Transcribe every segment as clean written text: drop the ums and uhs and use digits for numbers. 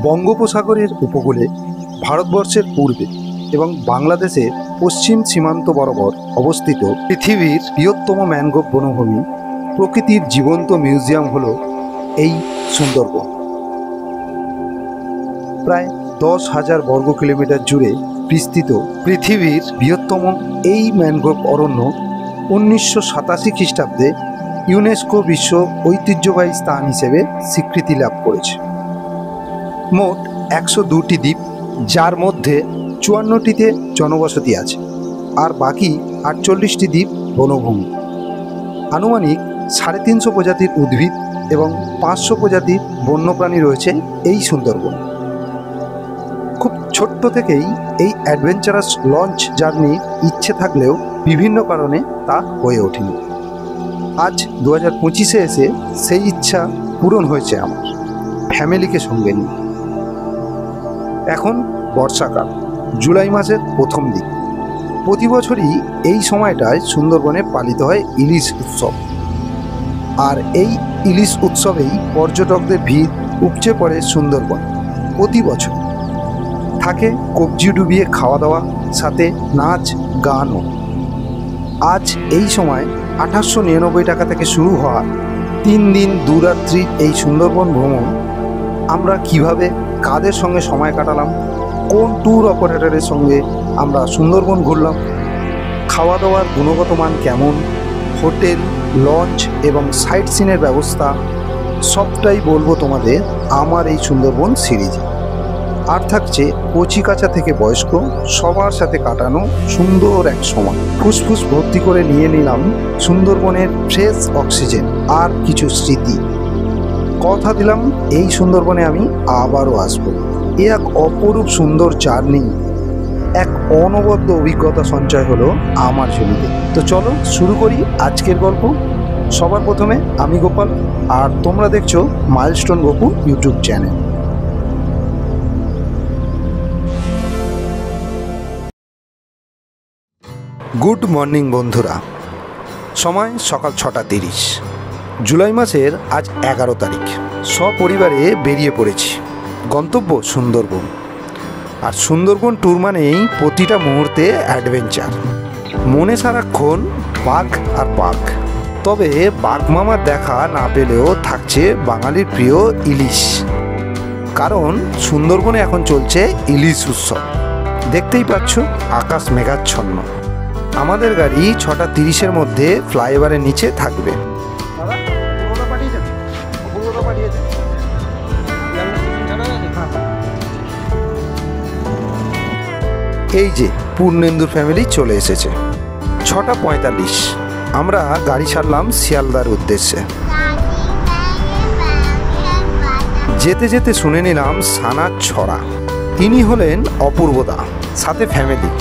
বঙ্গোপসাগরের উপকূলে ভারতবর্ষের পূর্বে এবং বাংলাদেশের পশ্চিম সীমান্ত বরাবর অবস্থিত পৃথিবীর বৃহত্তম ম্যানগ্রোভ বনভূমি প্রকৃতির জীবন্ত মিউজিয়াম হল এই সুন্দরবন। প্রায় 10,000 বর্গ কিলোমিটার জুড়ে বিস্তৃত পৃথিবীর বৃহত্তম এই ম্যানগ্রোভ অরণ্য 1987 খ্রিস্টাব্দে ইউনেস্কো বিশ্ব ঐতিহ্যবাহী স্থান হিসেবে স্বীকৃতি লাভ করেছে। মোট 102টি দ্বীপ, যার মধ্যে 54টিতে জনবসতি আছে আর বাকি 48টি দ্বীপ বনভূমি। আনুমানিক 350 প্রজাতির উদ্ভিদ এবং 500 প্রজাতির বন্যপ্রাণী রয়েছে এই সুন্দরবন। খুব ছোট্ট থেকেই এই অ্যাডভেঞ্চারাস লঞ্চ জার্নির ইচ্ছে থাকলেও বিভিন্ন কারণে তা হয়ে ওঠেনি। আজ 2025-এ এসে সেই ইচ্ছা পূরণ হয়েছে আমার, ফ্যামিলিকে সঙ্গে নিয়ে। এখন বর্ষাকাল, জুলাই মাসের প্রথম দিক। প্রতি বছরই এই সময়টায় সুন্দরবনে পালিত হয় ইলিশ উৎসব, আর এই ইলিশ উৎসবেই পর্যটকদের ভিড় উপচে পড়ে সুন্দরবন। প্রতি বছর থাকে কবজি ডুবিয়ে খাওয়া দাওয়া, সাথে নাচ গানও। আজ এই সময় 2899 টাকা থেকে শুরু হওয়া 3 দিন 2 রাত্রি এই সুন্দরবন ভ্রমণ আমরা কিভাবে, কাদের সঙ্গে সময় কাটালাম, কোন ট্যুর অপারেটরের সঙ্গে আমরা সুন্দরবন ঘুরলাম, খাওয়া দাওয়ার গুণগত মান কেমন, হোটেল, লঞ্চ এবং সাইট সিনের ব্যবস্থা, সবটাই বলবো তোমাদের আমার এই সুন্দরবন সিরিজে। আর থাকছে কচিকাঁচা থেকে বয়স্ক সবার সাথে কাটানো সুন্দর এক সময়। ফুসফুস ভর্তি করে নিয়ে নিলাম সুন্দরবনের ফ্রেশ অক্সিজেন আর কিছু স্মৃতি। কথা দিলাম এই সুন্দরবনে আমি আবারও আসবো। এ এক অপরূপ সুন্দর জার্নি, এক অনবদ্য অভিজ্ঞতা সঞ্চয় হলো আমার ঝুলিতে। তো চলো শুরু করি আজকের গল্প। সবার প্রথমে আমি গোপাল, আর তোমরা দেখছো milestone Gopu YouTube channel. Good morning বন্ধুরা, সময় সকাল 6:30। জুলাই মাসের আজ 11 তারিখ। সপরিবারে বেরিয়ে পড়েছি, গন্তব্য সুন্দরবন। আর সুন্দরবন ট্যুর মানেই প্রতিটা মুহূর্তে অ্যাডভেঞ্চার। মনে সারাক্ষণ বাঘ আর বাঘ, তবে বাঘ মামার দেখা না পেলেও থাকছে বাঙালির প্রিয় ইলিশ। কারণ সুন্দরবনে এখন চলছে ইলিশ উৎসব। দেখতেই পাচ্ছ আকাশ মেঘাচ্ছন্ন। আমাদের গাড়ি 6:30-এর মধ্যে ফ্লাইওভারের নিচে থাকবে। এই যে পূর্ণেন্দুর ফ্যামিলি চলে এসেছে। 6:45 আমরা গাড়ি ছাড়লাম শিয়ালদার উদ্দেশ্যে। যেতে যেতে শুনে নিলাম সানার ছড়া। ইনি হলেন অপূর্বদা, সাথে ফ্যামিলি।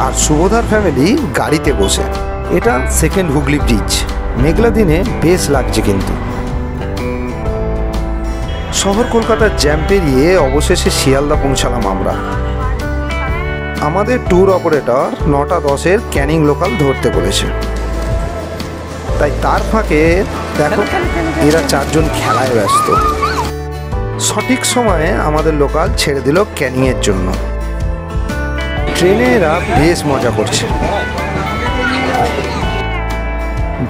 আর শুভদার ফ্যামিলি গাড়িতে বসে। এটা সেকেন্ড হুগলি ব্রিজ। মেঘলা দিনে বেশ লাগছে কিন্তু। শহর কলকাতার জ্যাম পেরিয়ে অবশেষে শিয়ালদা পৌঁছালাম আমরা। আমাদের ট্যুর অপারেটর 9:10-এর ক্যানিং লোকাল ধরতে বলেছে, তাই তার ফাঁকে দেখো এরা 4 জন খেলায় ব্যস্ত। সঠিক সময়ে আমাদের লোকাল ছেড়ে দিল ক্যানিংয়ের জন্য। ট্রেনে এরা বেশ মজা করছে।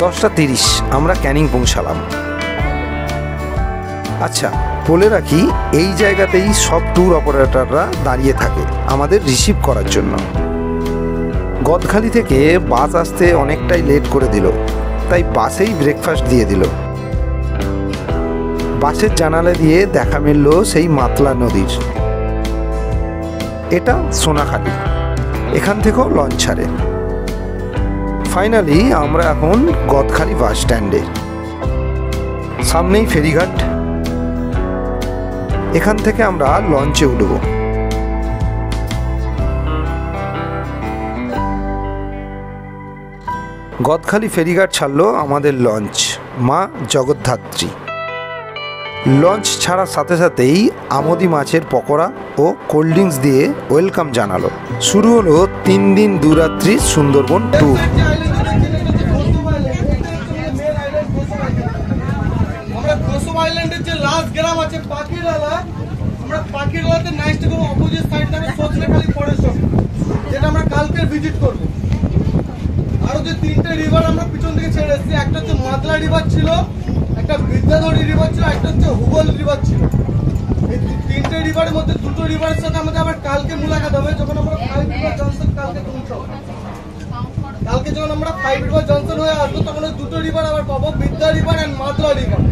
10:30 আমরা ক্যানিং পৌঁছালাম। আচ্ছা বলে রাখি, এই জায়গাতেই সব ট্যুর অপারেটররা দাঁড়িয়ে থাকে আমাদের রিসিভ করার জন্য। গদখালি থেকে বাস আসতে অনেকটাই লেট করে দিল, তাই বাসেই ব্রেকফাস্ট দিয়ে দিল। বাসের জানালা দিয়ে দেখা মিলল সেই মাতলা নদীর। এটা সোনাখালি, এখান থেকেও লঞ্চ ছাড়ে। ফাইনালি আমরা এখন গদখালি বাস স্ট্যান্ডে। সামনেই ফেরিঘাট, এখান থেকে আমরা লঞ্চে উঠব। গদখালি ফেরিঘাট ছাড়লো আমাদের লঞ্চ মা জগদ্ধাত্রী। লঞ্চ ছাড়ার সাথে সাথেই আমোদি মাছের পকোড়া ও কোল্ড ড্রিঙ্কস দিয়ে ওয়েলকাম জানালো। শুরু হলো 3 দিন 2 রাত্রি সুন্দরবন ট্যুর। আইল্যান্ডের যে লাস্ট গ্রাম আছে পাখিরালা, আমরা পাখিরালাতে নেক্সট কোনো অপোজিট সাইড থেকে সজনেখালি ফরেস্ট অফিস, যেটা আমরা কালকে ভিজিট করব। আরো যে তিনটে রিভার আমরা পিছন থেকে ছেড়ে এসেছি, একটা হচ্ছে মাদলা রিভার ছিল, একটা বিদ্যাধরী রিভার ছিল, একটা হচ্ছে হুগল রিভার ছিল। এই তিনটে রিভারের মধ্যে দুটো রিভারের সাথে আমাদের আবার কালকে মুলাকাত হবে, যখন আমরা 5 রিভার জনসন কালকে পৌঁছাবো। কালকে যখন আমরা 5 রিভার জনসন হয়ে আসবো, তখন ওই দুটো রিভার আবার পাবো, বিদ্যা রিভার এন্ড মাদলা রিভার।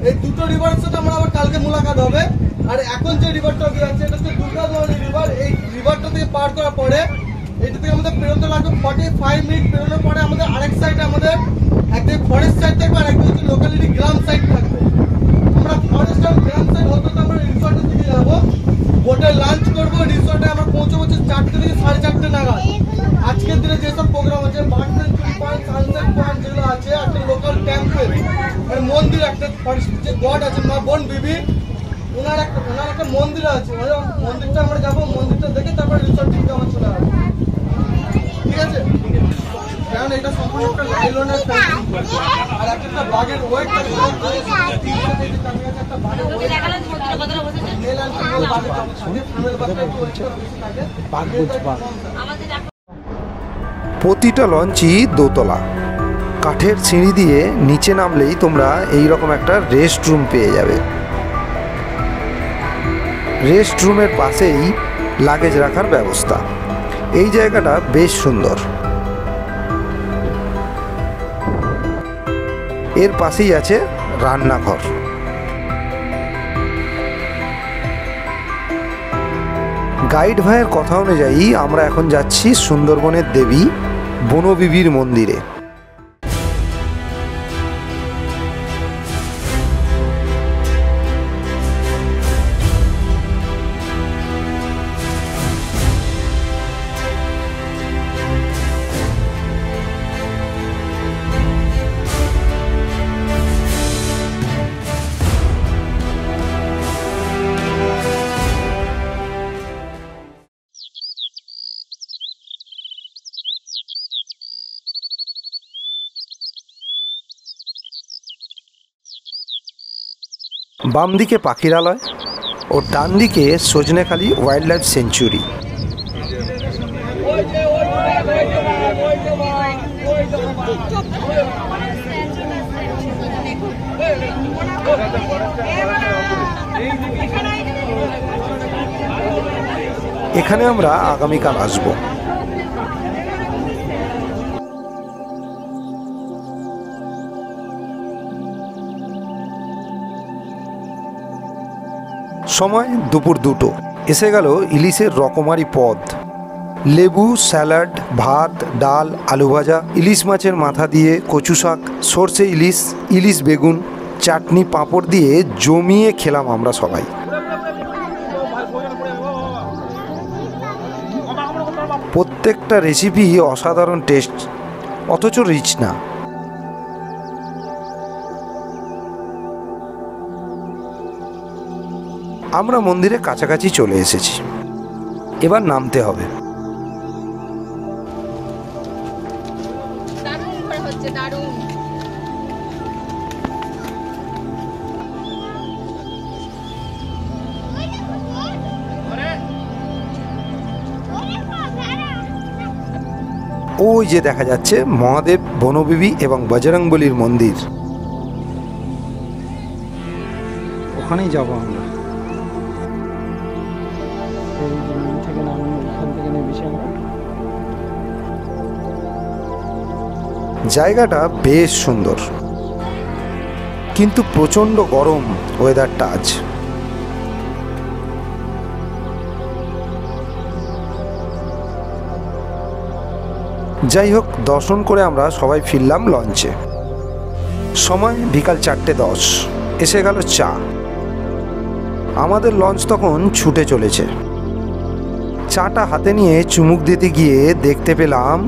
এই দুটো রিভারের সাথে আমরা আবার কালকে মুলাকাত হবে। আর এখন যে রিভারটা আছে, এটা হচ্ছে দুর্গাধরী রিভার। এই রিভারটা থেকে পার করার পরে এটা থেকে আমাদের পেরোতে লাগবে 45 মিনিট। পেরোনোর পরে আমাদের আরেক সাইডে আমাদের একদিকে ফরেস্ট সাইড থাকবে আর একদিকে হচ্ছে লোকালিটি গ্রাম সাইড থাকবে। আমরা ফরেস্ট আর গ্রাম সাইড হতে আমরা রিসর্টের দিকে যাবো, বোটে লাঞ্চ করবো। রিসর্টে আমরা পৌঁছবো 4টে থেকে 4:30 নাগাদ। আজকের দিনে যেসব প্রোগ্রাম আছে, bird century point, sunset point যেগুলো আছে, একটা লোকাল টেম্পল মানে মন্দির, একটা যে গড আছে মা বন বিবি, ওনার একটা মন্দির আছে, মন্দিরটা আমরা যাবো। মন্দিরটা দেখে তারপর রিসর্ট থেকে আমরা চলে আসবো, ঠিক আছে? কারণ এটা সম্পূর্ণ একটা লাইলনের আর একটা বাঘের ওয়েট আছে, একটা বাঘের ওয়েট প্রতিটা লঞ্চই দোতলা। কাঠের সিঁড়ি দিয়ে নিচে নামলেই তোমরা এই রকম একটা রেস্ট রুম পেয়ে যাবে। রেস্ট রুমের পাশেই লাগেজ রাখার ব্যবস্থা। এই জায়গাটা বেশ সুন্দর। এর পাশেই আছে রান্নাঘর। গাইড ভাইয়ের কথা অনুযায়ী আমরা এখন যাচ্ছি সুন্দরবনের দেবী বনবিবির মন্দিরে। বাম দিকে পাখিরালয় ও ডান দিকে সজনেখালি ওয়াইল্ড লাইফ সেঞ্চুরি। এখানে আমরা আগামীকাল আসবো। সময় দুপুর 2টো। এসে গেল ইলিশের রকমারি পদ। লেবু, স্যালাড, ভাত, ডাল, আলু ভাজা, ইলিশ মাছের মাথা দিয়ে কচু শাক, সর্ষে ইলিশ, ইলিশ বেগুন, চাটনি, পাঁপড় দিয়ে জমিয়ে খেলাম আমরা সবাই। প্রত্যেকটা রেসিপি অসাধারণ টেস্ট, অথচ রিচ না। আমরা মন্দিরের কাছাকাছি চলে এসেছি, এবার নামতে হবে। ওই যে দেখা যাচ্ছে মহাদেব, বনবিবি এবং বজরংবলীর মন্দির। ওখানেই যাব আমরা। জায়গাটা বেশ সুন্দর, কিন্তু প্রচণ্ড গরম ওয়েদারটা আজ। যাই হোক, দর্শন করে আমরা সবাই ফিরলাম লঞ্চে। সময় বিকাল 4:10। এসে গেল চা। আমাদের লঞ্চ তখন ছুটে চলেছে। চাটা হাতে নিয়ে চুমুক দিতে গিয়ে দেখতে পেলাম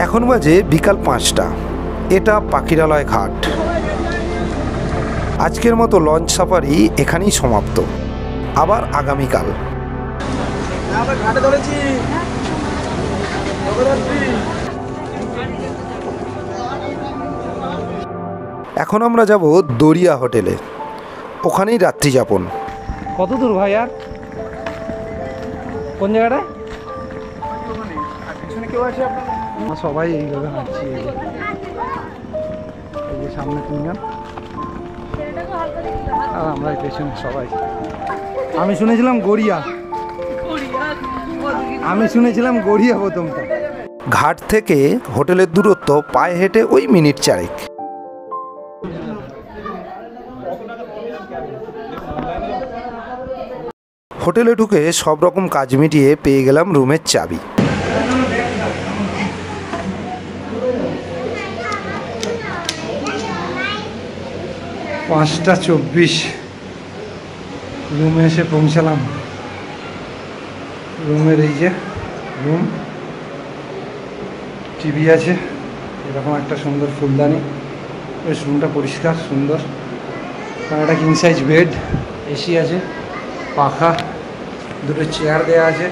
এখন বাজে বিকাল 5টা। এটা পাখিরালয় ঘাট। আজকের মতো লঞ্চ সাফারি এখানেই সমাপ্ত। আবার আগামীকাল। এখন আমরা যাব দরিয়া হোটেলে, ওখানেই রাত্রি যাপন। কত দূর ভাই আর কোন জায়গাটা? সবাই এইভাবে হাঁটছি, এই যে সামনে 3 জন আর আমরা পেছনে সবাই। আমি শুনেছিলাম গড়িয়া প্রথমটা। ঘাট থেকে হোটেলের দূরত্ব পায়ে হেঁটে ওই মিনিট 4। হোটেলে ঢুকে সব রকম কাজ মিটিয়ে পেয়ে গেলাম রুমের চাবি। পাঁচটা 24 রুমে এসে পৌঁছালাম। রুমের এই যে রুম, টিভি আছে, এরকম একটা সুন্দর ফুলদানি, বেশ রুমটা পরিষ্কার সুন্দর। একটা কিং সাইজ বেড, এসি আছে, পাখা, দুটো চেয়ার দেওয়া আছে,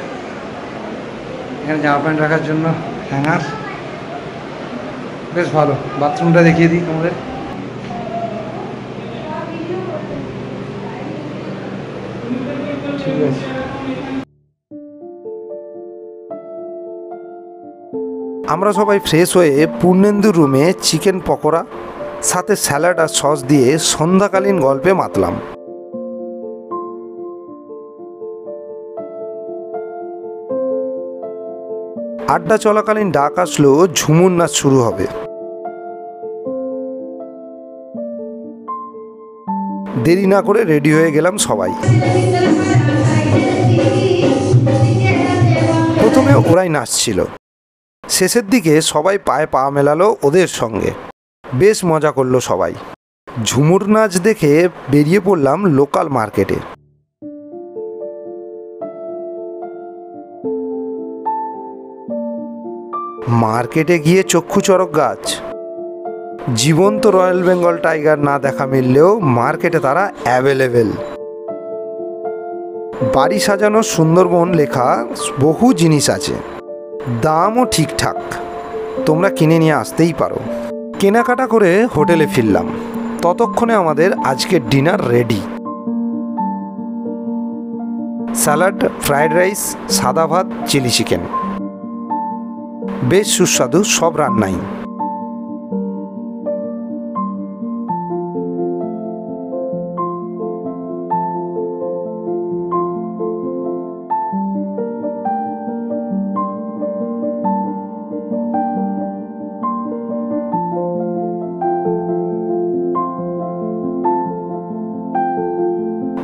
এখানে জামা প্যান্ট রাখার জন্য হ্যাঙ্গার, বেশ ভালো। বাথরুমটা দেখিয়ে দিই তোমাদের। ঠিক আছে। আমরা সবাই ফ্রেশ হয়ে পূর্ণেন্দুর রুমে চিকেন পকোড়া সাথে স্যালাড আর সস দিয়ে সন্ধ্যাকালীন গল্পে মাতলাম। আড্ডা চলাকালীন ডাক আসলো ঝুমুর নাচ শুরু হবে। দেরি না করে রেডি হয়ে গেলাম সবাই। প্রথমে ওরাই নাচছিল, শেষের দিকে সবাই পায়ে পা মেলালো ওদের সঙ্গে। বেশ মজা করলো সবাই। ঝুমুর নাচ দেখে বেরিয়ে পড়লাম লোকাল মার্কেটে। মার্কেটে গিয়ে চক্ষু চড়ক গাছ। জীবন্ত রয়্যাল বেঙ্গল টাইগার না দেখা মিললেও মার্কেটে তারা অ্যাভেলেবেল। বাড়ি সাজানোর সুন্দরবন লেখা বহু জিনিস আছে, দামও ঠিকঠাক, তোমরা কিনে নিয়ে আসতেই পারো। কেনাকাটা করে হোটেলে ফিরলাম। ততক্ষণে আমাদের আজকের dinner ready. Salad, fried rice, সাদা ভাত, চিলি চিকেন, বেশ সুস্বাদু সব রান্নাই।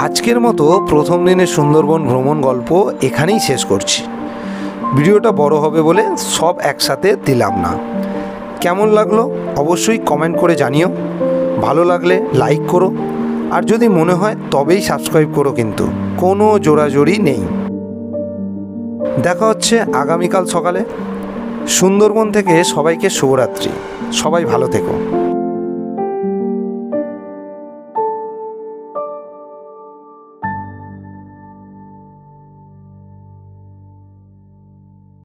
আজকের মতো প্রথম দিনের সুন্দরবন ভ্রমণ গল্প এখানেই শেষ করছি। ভিডিওটা বড় হবে বলে সব একসাথে দিলাম না। কেমন লাগলো অবশ্যই কমেন্ট করে জানিও। ভালো লাগলে লাইক করো, আর যদি মনে হয় তবেই সাবস্ক্রাইব করো, কিন্তু কোনো জোড়াজোড়ি নেই। দেখা হচ্ছে আগামীকাল সকালে। সুন্দরবন থেকে সবাইকে শুভরাত্রি। সবাই ভালো থেকো।